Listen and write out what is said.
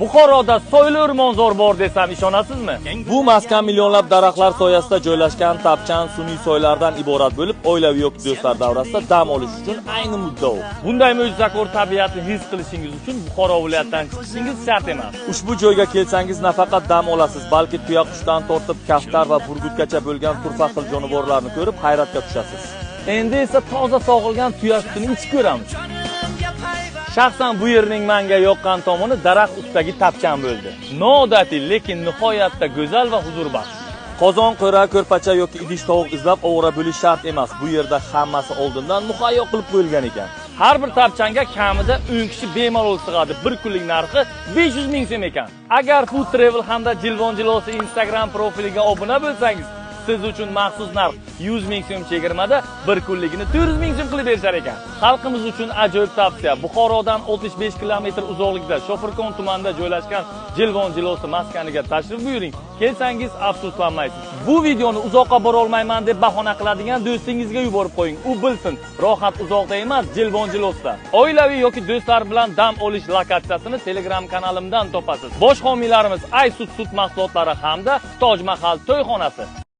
Buxoroda soyli o'rmonzor bor desam ishonasizmi? Bu maskan millionlab daraxtlar soyasida joylashgan tapchan sun'iy soylardan iborat bo'lib, oilaviy yoki do'stlar davrasida dam olish uchun ayni muddao. Bunday mo'jizakor tabiatni his qilishingiz uchun Buxoro viloyatidan chiqishingiz shart emas. Ushbu joyga kelsangiz nafaqat dam olasiz, balki tuyaqushdan tortib kaftar va burgutgacha bo'lgan turfa xil jonivorlarni ko'rib hayratga tushasiz. Endi esa toza sog'ilgan tuya sutini ichib ko'ramiz. Shaxsan bu yerning menga yoqqan tomoni daraxt ustidagi tapchan bo'ldi. Noodatiy, lekin nihoyatda go'zal va huzurbaxsh. Qozon, qo'ra, ko'rpacha yoki idish tovuq izlab ovora bo'lish shart emas. Bu yerda hammasi oldindan muhayyo qilib qo'yilgan ekan. Har bir tapchanga kamida 10 kishi bemalol sig'adi. Bir kunlik narxi 500 ming so'm ekan. Agar Food Travel hamda Jilvon Jilosi Instagram profiliga obuna bo'lsangiz, siz uchun maxsus narx 100 ming so'm chegirmada bir kunligini 400 ming so'm qilib berishar ekan. Xalqimiz uchun ajoyib tavsiya. Buxorodan 35 kilometr uzoqlikda Shofirkon tumanida joylashgan Jilvon Jilosi maskaniga tashrif buyuring. Kelsangiz afsuslanmaysiz. Bu videoni uzoqqa bora olmayman deb bahona qiladigan do'stingizga yuborib qo'ying. U bilsin, rohat uzoqda emas, Jilvon Jilosda. Oilaviy yoki do'stlar bilan dam olish lokatsiyasini Telegram kanalimdan topasiz. Bosh homiylarimiz Aysut sut mahsulotlari hamda Tojmahal to'yxonasi.